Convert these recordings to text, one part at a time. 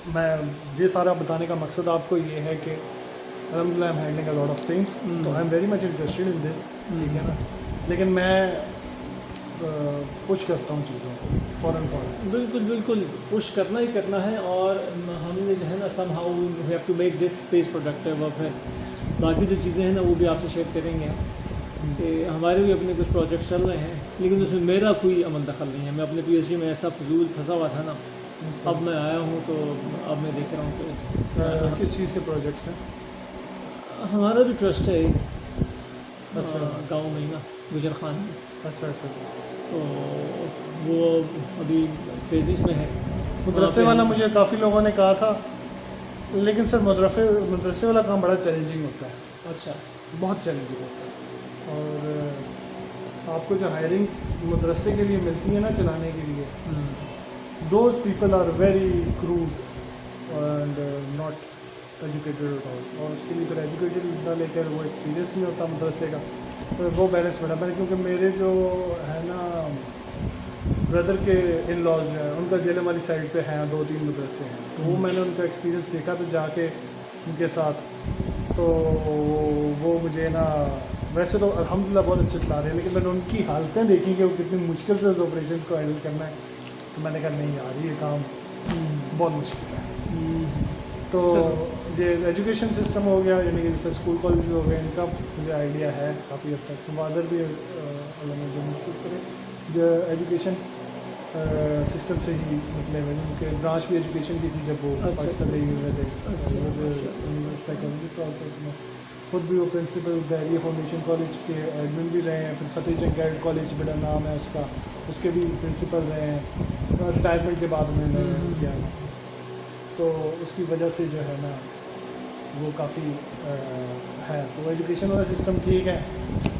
मैं ये सारा बताने का मकसद आपको ये है कि अलहमदिल्ला I am handling a lot of things, तो I am very much interested in this, ठीक है ना। लेकिन मैं पुश करता हूँ चीज़ों को फ़ौरन। बिल्कुल बिल्कुल पुश करना ही करना है, और हमने जो है ना somehow we have to make this space productive. और फिर बाकी जो चीज़ें हैं ना वो भी आपसे शेयर करेंगे कि हमारे भी अपने कुछ प्रोजेक्ट्स चल रहे हैं, लेकिन उसमें मेरा कोई अमल दखल नहीं है। मैं अपने PhD में ऐसा फजूल फंसा हुआ था ना, अब मैं आया हूँ तो अब मैं देख रहा हूँ कि किस चीज़ के प्रोजेक्ट्स हैं? हमारा भी ट्रस्ट है एक अच्छा गाँव में ही ना, गुजर खान में, अच्छा अच्छा। तो वो अभी फेजिस में है। मदरसे वाला मुझे काफ़ी लोगों ने कहा था, लेकिन सर मदरसे वाला काम बड़ा चैलेंजिंग होता है। अच्छा, बहुत चैलेंजिंग होता है। और आपको जो हायरिंग मदरसे के लिए मिलती है ना चलाने के लिए, those people are very crude and not educated at all. और उसके लिए फिर एजुकेटेड ना लेकर वो एक्सपीरियंस नहीं होता मदरसे का, तो वो बैलेंस बना मैंने। क्योंकि मेरे जो है ना ब्रदर के इन लॉज जो हैं उनका जेलम वाली साइड पे हैं 2-3 मदरसे हैं, तो वो मैंने उनका एक्सपीरियंस देखा तो जाके उनके साथ, तो वो मुझे ना वैसे तो अल्हम्दुलिल्लाह बहुत अच्छे चला रहे हैं, लेकिन मैंने उनकी हालतें देखी कि वो कितनी मुश्किल से उस ऑपरेशन को हैंडल करना है, तो मैंने कहा नहीं यार ये काम बहुत मुश्किल है। तो ये एजुकेशन सिस्टम हो गया, यानी कि जैसे स्कूल कॉलेज हो गए, इनका मुझे आइडिया है काफ़ी हद तक। तो फादर भी जो एजुकेशन सिस्टम से ही निकले हुए, उनके ब्रांच भी एजुकेशन की थी जब वो पाकिस्तान में हुए थे। साइकोलॉजिस्ट ऑल्सो, खुद भी वो प्रिंसिपल बहरिया फाउंडेशन कॉलेज के एडमिन भी रहे हैं। फिर फतेह जंग कैडेट कॉलेज बड़ा नाम है उसका, उसके भी प्रिंसिपल रहे हैं रिटायरमेंट के बाद उन्होंने किया, तो उसकी वजह से जो है ना वो काफ़ी है। तो एजुकेशन वाला सिस्टम ठीक है,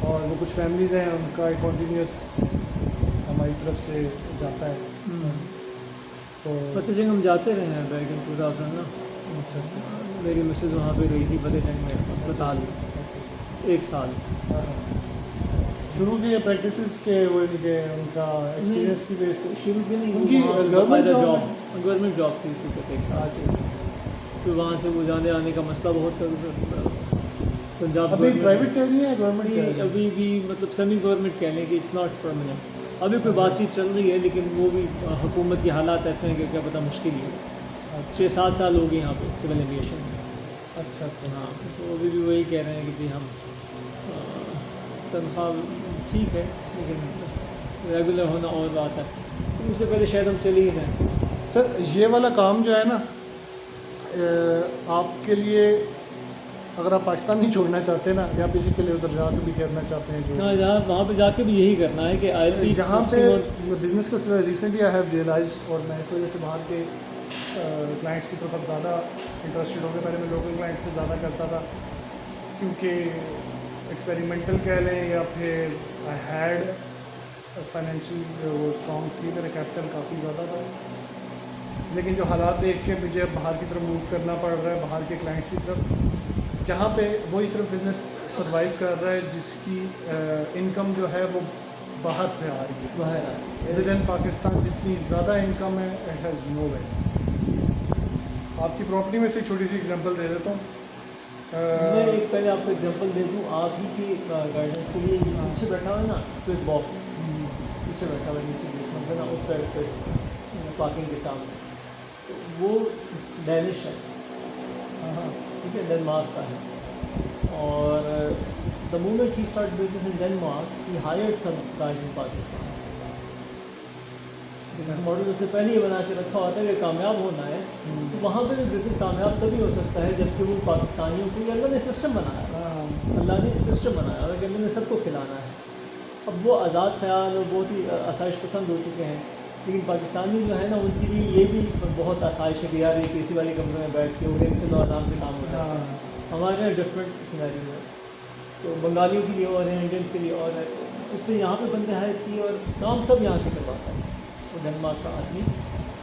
और वो कुछ फैमिलीज़ हैं उनका एक कॉन्टीन्यूस हमारी तरफ से जाता है। तो फतेह जंग हम जाते रहे हैं बैक इन 2000 ना। अच्छा अच्छा मेरी मिसेज वहाँ पे रही थी फतेह जंग में अस्पताल में अच्छा 1 साल। शुरू की प्रैक्टिस के वो के उनका एक्सपीरियंस की बेस पे शुरू की नहीं, उनकी गवर्नमेंट जॉब थी उसी पे 1 साल। अच्छा। फिर वहाँ से वो जाने आने का मसला बहुत पंजाब अभी प्राइवेट कह रही है गवर्नमेंट कह रही है? अभी भी मतलब सेमी गवर्नमेंट कह लें कि इट्स नॉट परमानेंट। अभी कोई बातचीत चल रही है, लेकिन वो भी हुकूमत के हालात ऐसे हैं कि क्या पता मुश्किल ही हो। 6-7 साल हो गए यहाँ पे सिविल एविएशन में। अच्छा अच्छा। हाँ, तो अभी भी वही कह रहे हैं कि जी हम तनख्वाह ठीक है, लेकिन रेगुलर होना और बात है। तो उससे पहले शायद हम चले ही जाएँ। सर ये वाला काम जो है ना आपके लिए, अगर आप पाकिस्तान नहीं छोड़ना चाहते ना, या बेसिकली उधर जाकर भी करना चाहते हैं जो हाँ, जहाँ वहाँ पे जाके भी यही करना है कि यहाँ पे बिज़नेस को रिसेंटली आई हैव रियलाइज, और मैं इस वजह से बाहर के क्लाइंट्स की तरफ अब ज़्यादा इंटरेस्टेड हो गया। पहले मैं लोकल क्लाइंट्स पे ज़्यादा करता था, क्योंकि एक्सपेरिमेंटल कह लें, या फिर आई हैड फाइनेंशियल वो स्ट्रॉन्ग थी, मेरा कैपिटल काफ़ी ज़्यादा था। लेकिन जो हालात देख के मुझे अब बाहर की तरफ मूव करना पड़ रहा है, बाहर के क्लाइंट्स की तरफ, जहाँ पे वही सिर्फ बिज़नेस सर्वाइव कर रहा है जिसकी इनकम जो है वो बाहर से आ रही है। बाहर विद इन पाकिस्तान जितनी ज़्यादा इनकम है, इट हैज़ नो वे। आपकी प्रॉपर्टी में से एक छोटी सी एग्जांपल दे देता हूँ। मैं एक पहले आपको एग्जांपल दे दूँ आप ही की गाइडेंस के लिए। पीछे बैठा हुआ है ना स्विच बॉक्स, पीछे बैठा हुआ है नीचे बेसमेंट में ना, उस साइड पे पार्किंग के सामने, तो वो डैनिश है, ठीक है, डेनमार्क का है। और द मोमेंट ही स्टार्ट बिजनेस इन डेनमार्क ही hired some guys in Pakistan. Business model उससे पहले ही बना के रखा होता है कि कामयाब होना है, तो वहाँ पे भी बिज़नेस कामयाब तभी हो सकता है जबकि वो पाकिस्तानियों को, अल्लाह ने सिस्टम बनाया, अल्लाह ने सिस्टम बनाया और अल्लाह ने सबको खिलाना है। अब वो आज़ाद ख्याल और बहुत ही आसाइश पसंद हो चुके हैं, लेकिन पाकिस्तानी जो है ना उनके लिए ये भी बहुत आसाइश है कि यार एक AC वाले कमरे में बैठ के उन्हें चलो आराम से काम हो जाता है। हमारे यहाँ डिफरेंट सिनेरियो है, तो बंगालियों के लिए और है, इंडियंस के लिए और है। तो उसने यहाँ पे बंदे हायर किए और काम सब यहाँ से करवाता है। तो डेनमार्क का आदमी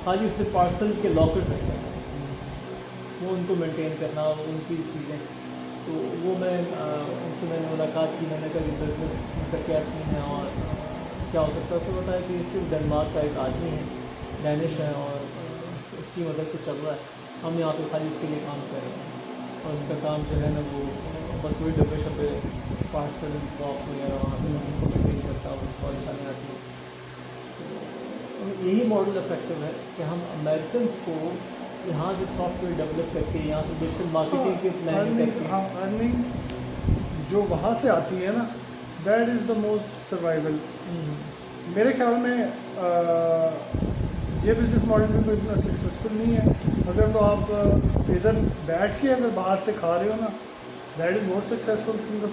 खाली उससे पार्सल के लॉकर्स रखता है, वो उनको मेंटेन करना, उनकी चीज़ें। तो वो मैं उनसे मैंने मुलाकात की, मैंने कहा कि बिज़नेस का क्या सीन है और क्या हो सकता है। उससे बताया कि सिर्फ डेनमार्क का एक आदमी है, डैनिश है, और उसकी मदद से चल रहा है। हम यहाँ पे खाली उसके लिए काम कर रहे हैं और उसका काम जो है ना वो बस वही डब्बे शब्बे पार्सल बॉक्स वगैरह वहाँ पे उनको मेंटेन करता है, कॉल चलने आती है। तो यही मॉडल इफेक्टिव है कि हम अमेरिकन को यहाँ से सॉफ्टवेयर डेवलप करके यहाँ से डिजिटल मार्केटिंग की प्लानिंग करके हाँ, अर्निंग जो वहाँ से आती है ना, that is the most survival. मेरे ख्याल में ये बिजनेस मॉडल भी कोई इतना सक्सेसफुल नहीं है। अगर तो आप इधर बैठ के अगर बाहर से खा रहे हो ना, दैट इज़ मोर सक्सेसफुल, क्योंकि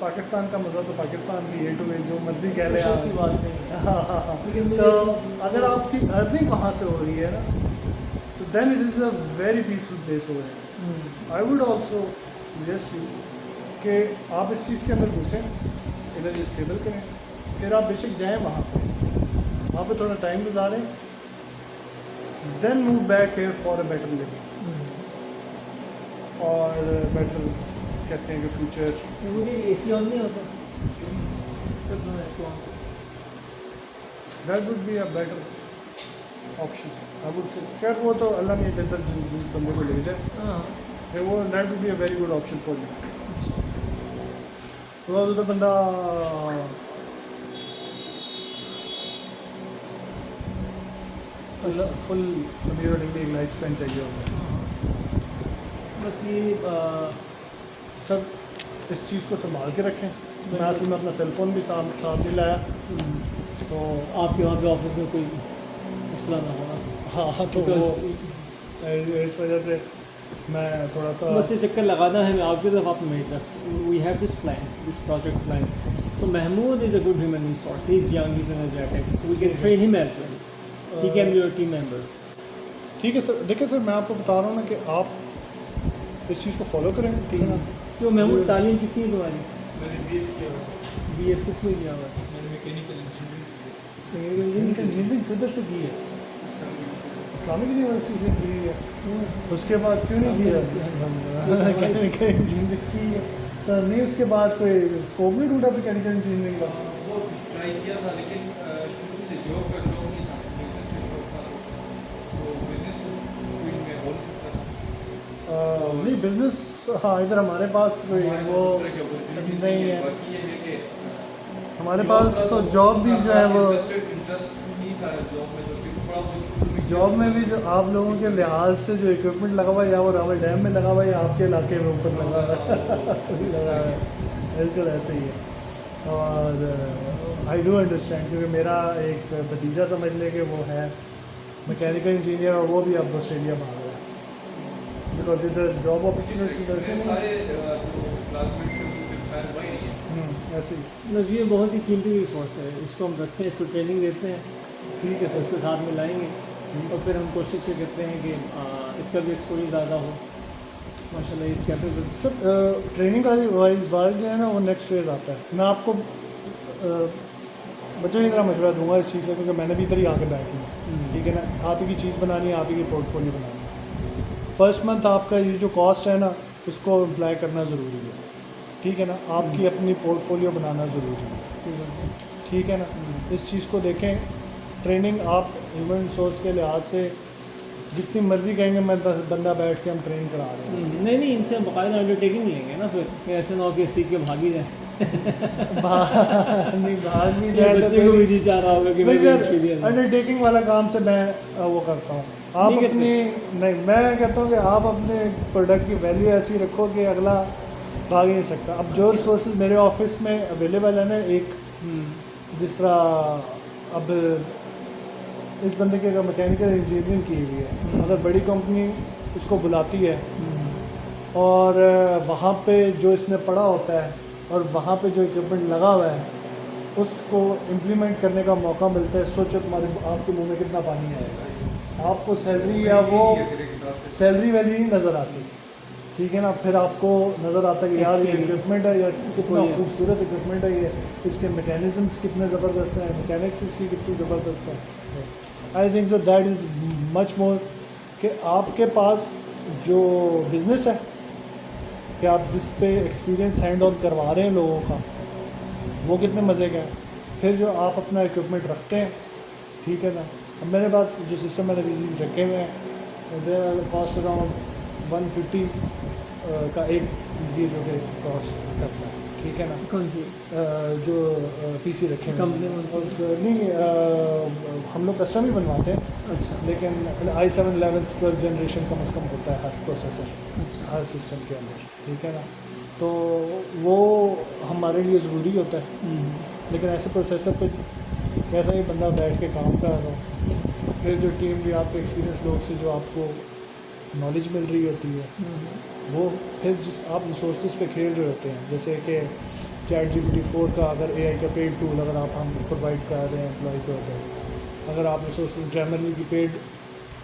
पाकिस्तान का मज़ा तो पाकिस्तान की A to A जो मर्जी कह ले स्पेशल की आप। बात नहीं है। हाँ हाँ हाँ। लेकिन तो मुझे अगर आपकी अर्निंग वहाँ से हो रही है ना, तो then it is a very peaceful place हो है। I would also suggest you कि आप इस चीज़ के अंदर घुसें, इधर स्टेबल करें, फिर आप बेशक जाएँ वहाँ पे थोड़ा टाइम गुजारें, then move back here for a better living और बेटर कहते हैं कि फ्यूचर। मुझे AC ऑन नहीं होता तो मैं इसको on that would be a better option I would say. खैर वो तो अल्लाह ने जिस जिस बंदे को ले जाए, हाँ फिर वो that would be a very good option for you. तो बंदा फुल अमीर होने के लिए एक लाइफ स्पेन चाहिए होता है। बस ये सब इस चीज़ को संभाल के रखें। मैं असल में अपना सेल फ़ोन भी साथ नहीं लाया, तो आपके वहाँ पे ऑफिस में कोई मसला ना होना। हाँ तो वो इस वजह से मैं थोड़ा सा बस ये चक्कर लगाना है आपकी तरफ, आप मेरी तरफ। We have this plan, this project plan. So Mahmood is a good human resource, he is young, he is energetic, so we can train him as well, he can be your team member. ठीक है sir. देखिए sir, मैं आपको बता रहा हूँ ना कि आप इस चीज़ को फॉलो करें, ठीक है ना। तो महमूद तालीम कितनी है तुम्हारी? मैंने BS किया हुआ है। BS किस में किया हुआ है? मैंने मैकेनिकल इंजीनियरिंग इंजीनियरिंग किधर से की है? इस्लामिक यूनिवर्सिटी से की है। उसके बाद क्यों नहीं किया? मैकेनिकल इंजीनियरिंग की है तो नहीं, उसके बाद कोई स्कोप नहीं ढूंढा मैकेनिकल इंजीनियरिंग का? वो ट्राई किया था, लेकिन शुरू से जॉब का शौक नहीं था, बिजनेस का शौक था। तो बिजनेस फील्ड में हो नहीं सकता था। नहीं बिजनेस, हाँ इधर हमारे पास कोई हमारे वो पास तरह की opportunities नहीं है। बाकी ये है कि हमारे पास तो जॉब भी जो है वो इंटरेस्ट नहीं था जॉब में, तो फिर थोड़ा बहुत शुरू में जॉब में भी जो आप लोगों के लिहाज से जो इक्विपमेंट लगा हुआ है, या वो रावल डैम में लगा हुआ है या आपके इलाके में ऊपर लगा हुआ है लगा हुआ है, बिल्कुल ऐसे ही है। और आई डू अंडरस्टैंड, क्योंकि मेरा एक भतीजा समझ ले कि वो है मैकेनिकल इंजीनियर और वो भी अब ऑस्ट्रेलिया भाग रहा है, बिकॉज इधर जॉब अपॉर्चुनिटी वैसे नहीं सारे जो क्लासमेट थे उसके शायद वही नहीं है। ऐसे ही। बस ये बहुत ही कीमती रिसोर्स है, इसको हम रखते हैं, इसको ट्रेनिंग देते हैं, ठीक है सर। इसको साथ में लाएंगे और फिर हम कोशिश ये करते हैं कि इसका भी एक्सपोजर ज़्यादा हो। माशाल्लाह इस कैपेबल सर ट्रेनिंग का वाइज जो है ना, वो नेक्स्ट फेज़ आता है। मैं आपको बच्चों की तरह मशवरा दूंगा इस चीज़ का, क्योंकि मैंने भी इधर ही आके बैठी हूँ, ठीक है ना। आप ही की चीज़ बनानी है, आप ही की पोर्टफोलियो बनानी है। फर्स्ट मंथ आपका ये जो कॉस्ट है ना, उसको अप्लाई करना ज़रूरी है, ठीक है ना। आपकी अपनी पोर्टफोलियो बनाना ज़रूरी है, ठीक है ना। इस चीज़ को देखें। ट्रेनिंग आप ह्यूमन रिसोर्स के लिहाज से जितनी मर्जी कहेंगे मैं बंदा बैठ के हम ट्रेन करा रहे हैं। नहीं इनसे हम बाकायदा अंडरटेकिंग लेंगे ना, फिर ऐसे ना हो कि सीख के भागी जाए। नहीं भाग भी जाए तो बच्चे को भी जी चाह रहा होगा कि मैं एक्सपीरियंस अंडरटेकिंग वाला काम से मैं वो करता हूँ। आप नहीं अपनी नहीं, मैं कहता हूँ कि आप अपने प्रोडक्ट की वैल्यू ऐसी रखो कि अगला भाग ही नहीं सकता। अब जो रिसोर्सेज मेरे ऑफिस में अवेलेबल है ना, एक जिस तरह अब इस बंदे की अगर मैकेनिकल इंजीनियरिंग की हुई है, अगर बड़ी कंपनी इसको बुलाती है और वहाँ पे जो इसने पढ़ा होता है और वहाँ पे जो इक्विपमेंट लगा हुआ है उसको इम्प्लीमेंट करने का मौका मिलता है, सोचो तुम्हारे आपके मुंह में कितना पानी आएगा। आपको सैलरी या वो सैलरी वैल्यू नहीं नज़र आती, ठीक है ना। फिर आपको नज़र आता है कि यार ये इक्विपमेंट है, या कितना खूबसूरत इक्विपमेंट है, ये इसके मैकेनिज़म्स कितने ज़बरदस्त हैं, मैकेनिक्स इसकी कितनी ज़बरदस्त है। I think so that is much more कि आपके पास जो बिज़नेस है कि आप जिस पे एक्सपीरियंस हैंड ऑन करवा रहे हैं लोगों का, वो कितने मज़े का है। फिर जो आप अपना इक्विपमेंट रखते हैं, ठीक है ना। अब मेरे पास जो सिस्टम मैंने पीसीज रखे हुए हैं, दे कॉस्ट अराउंड 150 का एक पीसी जो कि कॉस्ट करता है, ठीक है ना। कौन सी जो पीसी रखे हैं कंपनी कौन सी? और नहीं हम लोग कस्टम ही बनवाते हैं, अच्छा लेकिन i7 11th 12th जनरेशन कम से कम होता है हर प्रोसेसर अच्छा हर सिस्टम के अंदर, ठीक है ना। तो वो हमारे लिए ज़रूरी होता है, लेकिन ऐसे प्रोसेसर पे कैसा ही बंदा बैठ के काम कर रहा हो, फिर जो टीम भी आपके एक्सपीरियंस लोग से जो आपको नॉलेज मिल रही होती है, वो फिर जिस आप रिसोर्सेज पे खेल रहे होते हैं, जैसे कि ChatGPT 4 का अगर AI का पेड टूल अगर आप हम प्रोवाइड कर रहे हैं एम्प्लॉय को होते हैं, अगर आप रिसोर्सेज ग्रामरली की पेड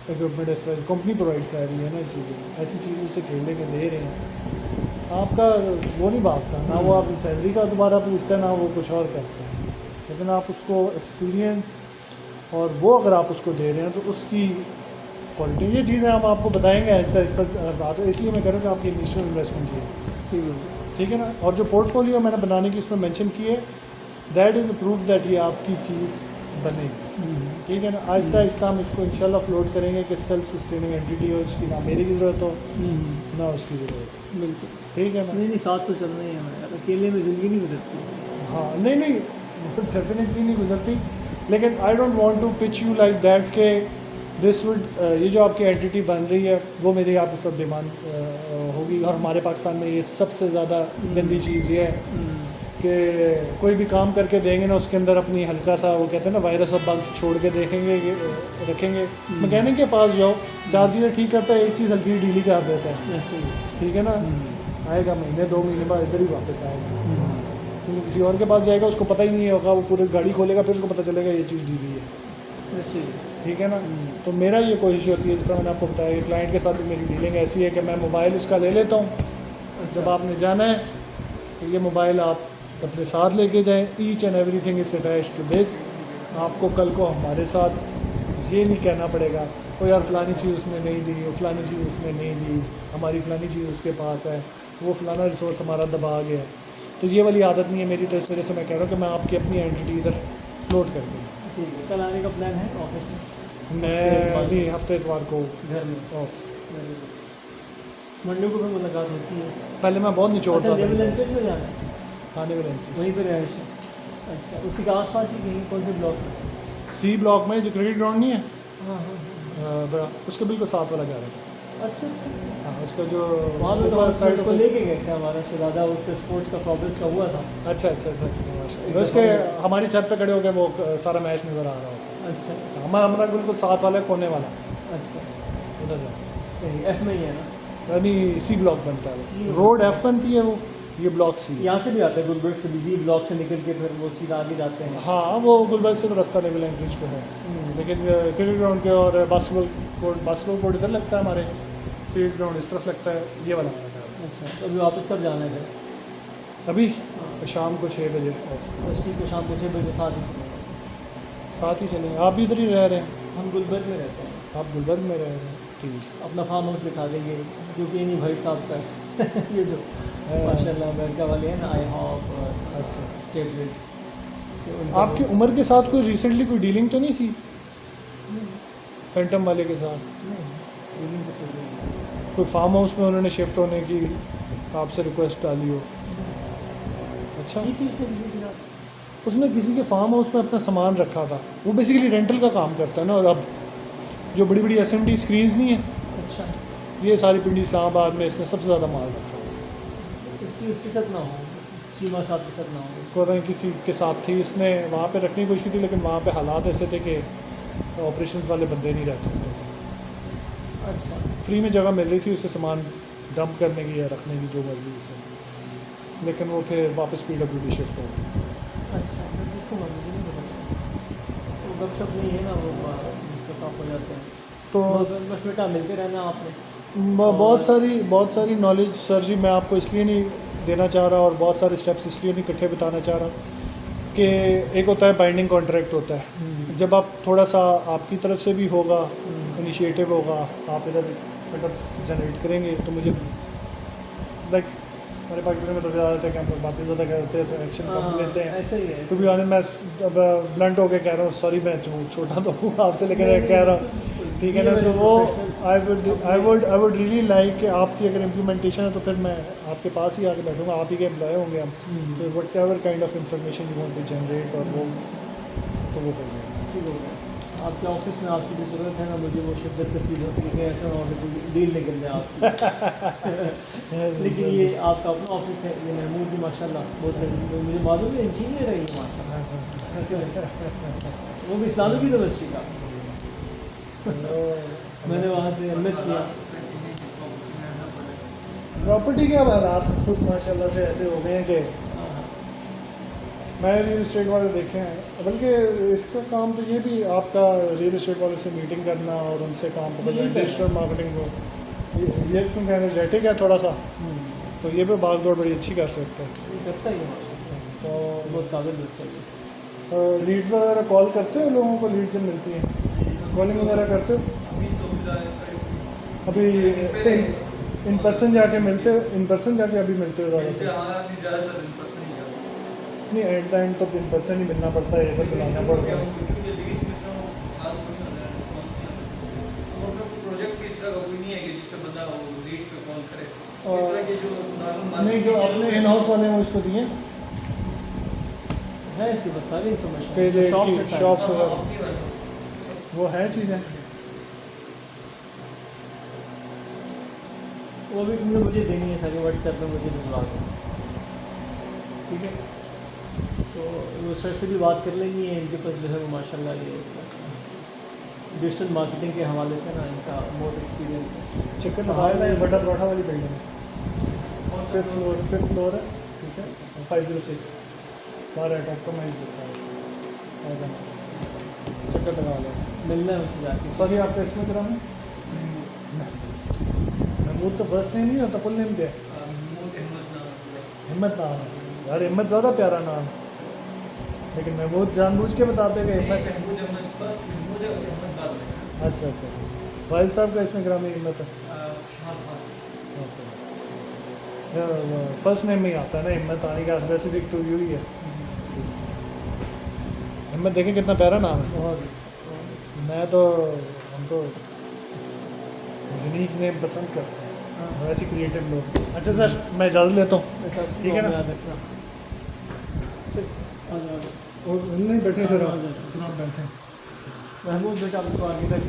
इक्विपमेंट इस तरह कंपनी प्रोवाइड कर रही है ना चीज़ें, ऐसी चीज़ों से खेलने के दे रहे हैं, आपका वो नहीं भागता ना, वो आपकी सैलरी का दोबारा पूछता है ना वो कुछ और करता है, लेकिन आप उसको एक्सपीरियंस और वो अगर आप उसको दे रहे हैं तो उसकी क्वालिटी, ये चीज़ें हम आपको बताएंगे आहिस्ता आहिस्ता ज़्यादा, इसलिए मैं कह रहा हूँ कि आपकी इनिशियल इन्वेस्टमेंट की है, ठीक है ठीक है ना। और जो पोर्टफोलियो मैंने बनाने की इसमें मेंशन की है, दैट इज़ प्रूफ दैट ये आपकी चीज़ बनेगी, ठीक है ना। आहिस्ता आहिस्ता हम इसको इंशाल्लाह फ्लोट करेंगे कि सेल्फ सस्टेनिंग एंटिटी हो, इसकी ना मेरी ज़रूरत हो ना उसकी ज़रूरत हो, बिल्कुल। ठीक है ना। नहीं नहीं साथ तो चलना ही है हमारे, अकेले में ज़िंदगी नहीं गुजरती। हाँ नहीं डेफिनेटली नहीं गुजरती, लेकिन I don't want to pitch you like that के दिस वुड ये जो आपकी एंटिटी बन रही है वो मेरी आपके साथ डिमांड होगी, और हमारे पाकिस्तान में ये सबसे ज़्यादा गंदी चीज़ ये है कि कोई भी काम करके देंगे ना उसके अंदर अपनी हल्का सा वो कहते हैं ना वायरस और बग्स छोड़ के देखेंगे रखेंगे, मैकेनिक के पास जाओ 4 चीज़ें ठीक करता है, एक चीज़ हल्की ढीली कर देता है, ऐसे ही ठीक है ना। आएगा महीने 2 महीने बाद इधर ही वापस आएगा, क्योंकि किसी और के पास जाएगा उसको पता ही नहीं होगा, वो पूरी गाड़ी खोलेगा फिर उसको पता चलेगा ये चीज़ ढीली है, ऐसे ही ठीक है ना। तो मेरा ये कोशिश होती है, जिस तरह मैंने आपको बताया क्लाइंट के साथ भी मेरी डीलिंग ऐसी है कि मैं मोबाइल उसका ले लेता हूँ, जब आपने जाना है तो ये मोबाइल आप अपने साथ लेके जाएं, each and everything is attach to this, आपको कल को हमारे साथ ये नहीं कहना पड़ेगा ओ यार फ़लानी चीज़ उसने नहीं दी, वो फ़लानी चीज़ उसने नहीं दी, हमारी फ़लानी चीज़ उसके पास है, वो फ़लाना रिसोर्स हमारा दबा गया है। तो ये वाली आदत नहीं है मेरी, तो इस वजह से मैं कह रहा हूँ कि मैं आपकी अपनी एंटिटी इधर फ्लोट कर दूँ। ठीक है। कल आने का प्लान है ऑफिस में? मैं अभी हफ्ते इतवार को घर में ऑफ, मंडे को भी मुलाकात होती है। पहले मैं बहुत अच्छा निचोड़ता लेवल था एंट्रेस में जाना है, आने वाले वहीं पर रहाइश है। अच्छा उसके आसपास ही कहीं कौन से ब्लॉक में? C ब्लॉक में जो क्रेडिट ग्राउंड नहीं है हाँ हाँ बड़ा, उसके बिल्कुल साथ वाला जा रहा है। अच्छा अच्छा अच्छा अच्छा। हाँ उसका जो वहाँ पे तो हम साइड उसको लेके गए थे, हमारा शहजादा उसका स्पोर्ट्स का प्रॉब्लम्स का हुआ था। अच्छा अच्छा अच्छा अच्छा एक उसके दफ़ा हमारी छत पे खड़े हो गए वो सारा मैच नज़र आ रहा होता अच्छा है। हमारा बिल्कुल साथ वाला कोने वाला अच्छा उधर जा, सही। एफ में ही है ना? यानी C ब्लॉक बनता C है, रोड F बनती है वो, ये ब्लॉक C। यहाँ से भी आते हैं गुलबर्ग से भी, ब्लॉक से निकल के फिर वो सीधा आगे जाते हैं। हाँ वो गुलबर्ग से तो रास्ता लेवल एंट्रीज को है, लेकिन क्रिकेट ग्राउंड के और बास्केटबॉल कोर्ट इधर लगता है, हमारे क्रिकेट ग्राउंड इस तरफ लगता है, ये वाला हमारा है। अच्छा तो अभी वापस कब जाना है? अभी शाम को 6 बजे ऑफ, बस ठीक है, शाम को 6 बजे साथ ही चलेंगे। साथ ही चलेंगे। आप भी इधर ही रह रहे हैं? हम गुलबर्ग में रहते हैं, आप गुलबर्ग में रह रहे हैं, ठीक। अपना फार्म हाउस दिखा देंगे जो कि इन्हीं भाई साहब का है। ये जो माशाल्लाह अमेरिका वाले हैं ना, आई हॉप और अच्छा स्टेट ब्रिज। आपकी उम्र के साथ कोई रिसेंटली कोई डीलिंग तो नहीं थी फैंटम वाले के साथ? कोई फार्म हाउस में उन्होंने शिफ्ट होने की आपसे रिक्वेस्ट डाली हो? अच्छा की थी उसने किसी के साथ? उसने किसी के फार्म हाउस में अपना सामान रखा था, वो बेसिकली रेंटल का काम करता है ना, और अब जो बड़ी बड़ी SMD स्क्रीन्स नहीं है, अच्छा ये सारी पिंडी इस्लामाबाद में इसने सबसे ज़्यादा माल रखा है। इसकी उसके साथ ना हो, चीमा साहब के साथ ना हो। इसको पता नहीं किसी के साथ थी, उसने वहाँ पे रखने की कोशिश की थी, लेकिन वहाँ पे हालात ऐसे थे कि ऑपरेशंस वाले बंदे नहीं रहते थे, अच्छा फ्री में जगह मिल रही थी उसे सामान डंप करने की या रखने की जो मर्जी से, लेकिन वो फिर वापस PWD शिफ्ट हो गई। अच्छा मैं पूछूँगा, मुझे नहीं पता चला। वो गपशप नहीं है ना, वो काफ हो जाते हैं। तो बस बेटा मिलते रहना आपने। बहुत सारी नॉलेज सर जी मैं आपको इसलिए नहीं देना चाह रहा, और बहुत सारे स्टेप्स इसलिए नहीं इकट्ठे बताना चाह रहा कि एक होता है बाइंडिंग कॉन्ट्रैक्ट होता है, जब आप थोड़ा सा आपकी तरफ से भी होगा इनिशिएटिव होगा, आप इधर सेटअप जनरेट करेंगे, तो मुझे लाइक हमारे पाकिस्तान में तो ज़्यादा है कि हम लोग बातें ज़्यादा करते हैं तो एक्शन कम लेते हैं। ऐसा ही है। तो भी मैं ब्लंट होकर कह रहा हूँ, सॉरी मैं छोटा तो हूँ आपसे, लेकिन मैं कह रहा हूँ ठीक है ना, तो वो आई वुड रियली लाइक कि आपकी अगर इम्प्लीमेंटेशन है तो फिर मैं आपके पास ही आके बैठूंगा, आप ही के एम्प्लॉय होंगे हम, तो whatever kind of information you want to generate और वो तो वो कर लेंगे। ठीक हो गया। आपके ऑफिस में आपकी जो ज़रूरत है ना, मुझे वो शिद्दत से फील होती है कि ऐसा ना हो कि कोई डील निकल जाए आपकी। लेकिन ये आपका अपना ऑफिस है, ये महमूद भी माशाल्लाह बहुत, मुझे मालूम है इंजीनियर है ये माशाल्लाह, ऐसे वो भी इस्लामिक यूनिवर्सिटी का, मैंने वहाँ से MS किया। प्रॉपर्टी के हालात खुद माशाल्लाह से ऐसे हो गए हैं कि मैं रियल इस्टेट वाले देखे हैं, बल्कि इसका काम तो ये भी आपका रियल इस्टेट वाले से मीटिंग करना और उनसे काम पकड़ना, डिजिटल मार्केटिंग को ये क्योंकि एनर्जेटिक है थोड़ा सा, तो ये भी भाग दौड़ बड़ी अच्छी कर सकते हैं। ये करता ही है माशाल्लाह, तो बहुत काबिल बच्चा है। लीड्स वगैरह कॉल करते हो लोगों को, लीड जब मिलती हैं कॉलिंग वगैरह करते हो? अभी तो फिलहाल इस साइड अभी इन पर्सन जाके मिलते हो, इन पर्सन जाके अभी मिलते हो मिलते ज़्यादा? हमारा भी ज़्यादातर इन पर्सन ही जाता नहीं, एट द एंड तो इन पर्सन ही मिलना पड़ता है, इधर बुलाना पड़ता है। क्योंकि लीड्स में तो खास कोई नहीं होता है, रिस्पॉन्स नहीं आता। तो अपना कोई प्रोजेक्ट इस तरह का कोई नहीं है कि जिस पे बंदा वो लीड्स पे कॉल करे। इस तरह के जो नॉर्मल नहीं, जो अपने इन हाउस वाले हैं वो इसको दिए है इसके पास सारी इन्फॉर्मेशन, फिर शॉप की से सारी। शॉप्स वगैरह अपनी बात वो है चीज़ें। वो भी तुमने मुझे देनी है सारी, व्हाट्सएप पे मुझे भिजवा दो, ठीक है? तो वो सर से भी बात कर लेंगी, इनके पास जो है वो माशाल्लाह ये डिजिटल मार्केटिंग के हवाले से ना इनका बहुत एक्सपीरियंस है। चिकन लगाया ना, ये बटर परोठा वाली बिल्डिंग है, फिफ्थ फ्लोर है, ठीक है, 506 बार एट ऑप्टोमाइज लिखा है, आ जाना चक्कर लगा लो। मिलना है उनसे जाके। सॉरी, आपका इसमें क्या नाम है? महमूद तो फर्स्ट नेम नहीं होता, फुल नेम क्या है? हिम्मत नाम है यार, हिम्मत ज़्यादा प्यारा नाम है, लेकिन महमूद जानबूझ के बताते हैं कि हिम्मत। अच्छा अच्छा अच्छा, वाहिद साहब का इसमें ग्रामी हिम्मत है। फर्स्ट नेम में ही आता है ना हिम्मत, आने का स्पेसिफिक टू यू ही है। हिम्मत देखें कितना प्यारा नाम है। बहुत अच्छा। मैं तो हम तो यूनिक नेम पसंद करते हैं, हाँ। वैसे क्रिएटिव लोग। अच्छा सर, मैं इजाज़त लेता हूँ, ठीक है ना? याद रखना। सिर्फ आ जाओ, आ जाओ। और नहीं बैठे सर, हाँ, आप बैठे। महमूद बेटा आपको आगे तक